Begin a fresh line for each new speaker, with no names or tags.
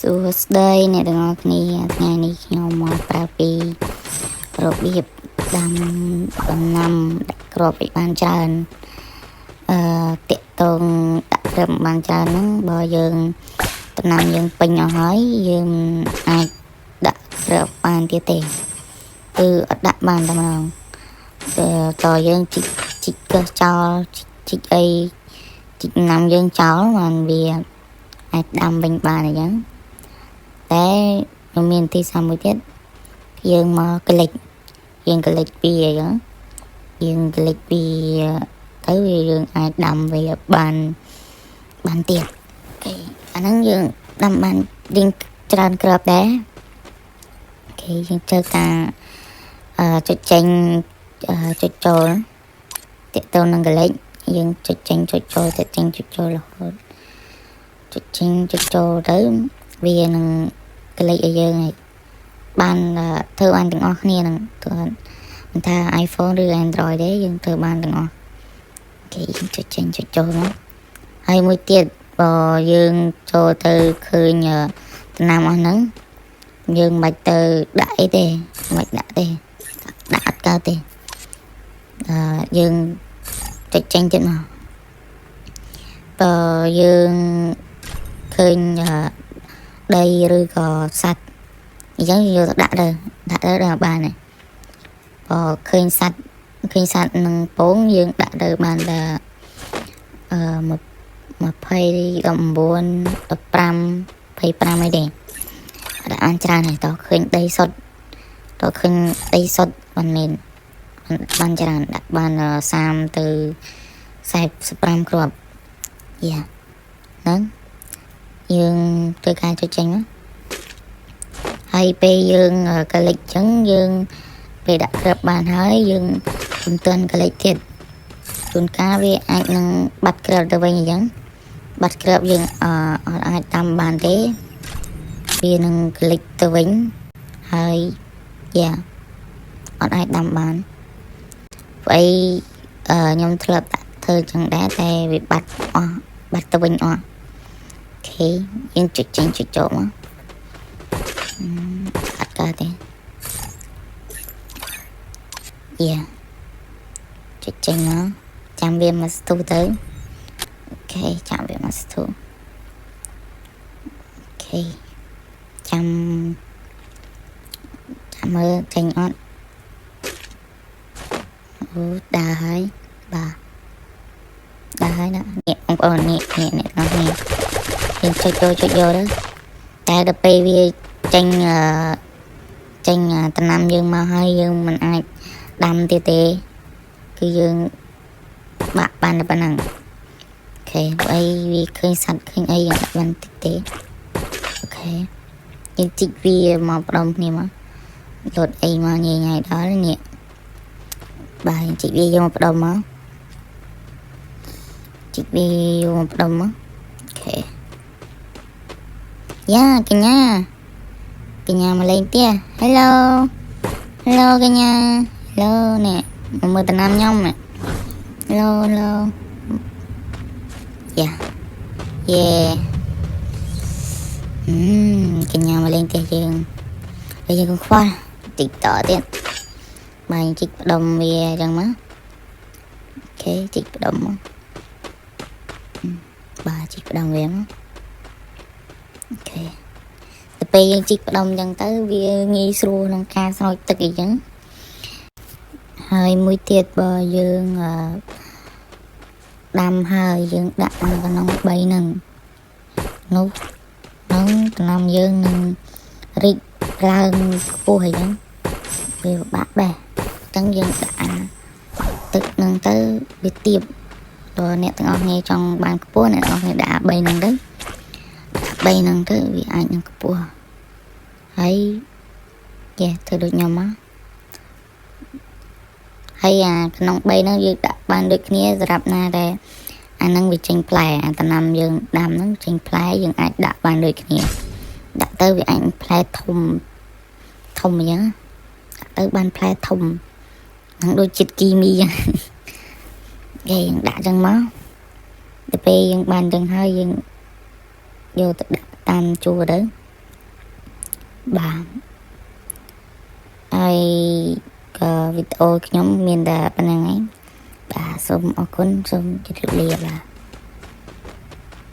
សួស្តីអ្នកទាំងអស់គ្នាថ្ងៃនេះខ្ញុំមកប្រាប់ពីរបៀបដាំដំណាំដាក់គ្រាប់ឲ្យបានច្រើនតាក់ទងដាក់គ្រាប់បានច្រើនហ្នឹងបើយើងដំណាំយើងពេញអស់ហើយយើងអាចដាក់គ្រាប់បានទៀតទេគឺអត់ដាក់បានតែម្ដងតើយើងជីកកឹះចោលជីកអីជីកដំណាំយើងចោលបានវាអាចដាំវិញបានអញ្ចឹងតែមានទីសាមួយទៀតយើងមកក្លិចពីអញ្ចឹងយើងក្លិចពីទៅយើងអាចដាំវាបានទៀតអូខេអាហ្នឹងយើងដាំបានរៀងច្រើនគ្រាប់ដែរអូខេយើងធ្វើការចុចចេញចុចចូលទាក់ទងនឹងក្លិចយើងចុចចេញចុចចូលចុចចេញចុចចូលរហូតចុចចេញចុចចូលទៅវានឹងក្លិចឲ្យយើងបានធ្វើបានទាំងអស់គ្នានឹងមិនថា iPhone ឬ Android ទេយើងធ្វើបានទាំងអស់គេយើងចុចចេញចុចចូលមកហើយមួយទៀតបើយើងចូលទៅឃើញដំណាំអស់ហ្នឹងយើងមិនបាច់ទៅដាក់អីទេមិនបាច់ដាក់ទេដាក់អត់កើតទេយើងចុចចេញទៀតមកបើយើងឃើញដីឬក៏សត្វអញ្ចឹងយើងដាក់ទៅដល់បានហើយបើឃើញសត្វនឹងពងយើងដាក់ទៅបានដល់20 19 15 25អីទេដាក់បានច្រើនហើយតើឃើញដីសុទ្ធមិនមែនបានច្រើនដាក់បាន30ទៅ45គ្រាប់ហ្នឹងយើងធ្វើការចុចចេញមកហើយពេលយើងកលិចចឹងយើងពេលដាក់គ្រាប់បានហើយយើងមិនទាន់កលិចទៀតជួនកាលវាអាចនឹងបាត់គ្រាប់ទៅវិញអញ្ចឹងបាត់គ្រាប់យើងអត់អាចតាមបានទេវានឹងកលិចទៅវិញហើយអត់អាចដាំបានព្រោះខ្ញុំធ្លាប់ធ្វើចឹងដែរតែវាបាត់ទៅវិញអស់អូខេយើងចុចចេញចុចចូលមកអត់កើតទេចុចចេញមកចាំវាមកស្ទុះទៅអូខេចាំវាមកស្ទុះអូខេចាំមើលចេញអត់អូដើរហើយដើរហើយណានេះបងប្អូននេះអ្នកទាំងអស់នេះយើងចុចចូលទៅតែដល់ពេលវាចេញដំណាំយើងមកហើយយើងមិនអាចដាំទៀតទេគឺយើងបាក់បានតែប៉ុណ្ណឹងអូខេបើវាឃើញសត្វឃើញអីយើងដាក់បានតិចទេអូខេយើងជីកវាមកផ្ដុំគ្នាមកលុតអីមកញ៉ៃដល់នេះបាទយើងជីកវាយកមកផ្ដុំមកជីកវាយកមកផ្ដុំមកអូខេកញ្ញាមកលេងផ្ទះ Hello កញ្ញា Hello នេះមកមើលដំណាំខ្ញុំនេះ Hello កញ្ញាមកលេងផ្ទះយើងកុំខ្វល់តិចតទៀតបាទជីកផ្ដុំវាអញ្ចឹងមកអូខេជីកផ្ដុំមកបាទជីកផ្ដុំវាមកអូខេទៅពេលយើងជីកផ្ដុំអញ្ចឹងទៅវាងាយស្រួលក្នុងការស្រោចទឹកអីចឹងហើយមួយទៀតបើយើងដាំហើយយើងដាក់ក្នុង3ហ្នឹងនោះដំណាំយើងនឹងរីកឡើងខ្ពស់អីចឹងវាពិបាកដែរអញ្ចឹងយើងដាក់ទឹកហ្នឹងទៅវាទាបបើអ្នកទាំងអស់គ្នាចង់បានខ្ពស់អ្នកទាំងអស់គ្នាដាក់3ហ្នឹងទៅវាអាចនឹងខ្ពស់ហើយធ្វើដូចខ្ញុំមកហើយក្នុង3ហ្នឹងយើងដាក់បានដូចគ្នាសម្រាប់ណាដែលអាហ្នឹងវាចេញផ្លែដំណាំយើងដាំហ្នឹងចេញផ្លែយើងអាចដាក់បានដូចគ្នាដាក់ទៅវាអាចផ្លែធំអញ្ចឹងទៅបានផ្លែធំហ្នឹងដូចជាតិគីមីអញ្ចឹងគេយើងដាក់អញ្ចឹងមកទៅពេលយើងបានអញ្ចឹងហើយយើងយកទៅដាក់តាមជួរទៅ បាទហើយក៏វីដេអូខ្ញុំមានតែប៉ុណ្្នឹងឯងបាទសូមអរគុណសូមជម្រាបលាបាទ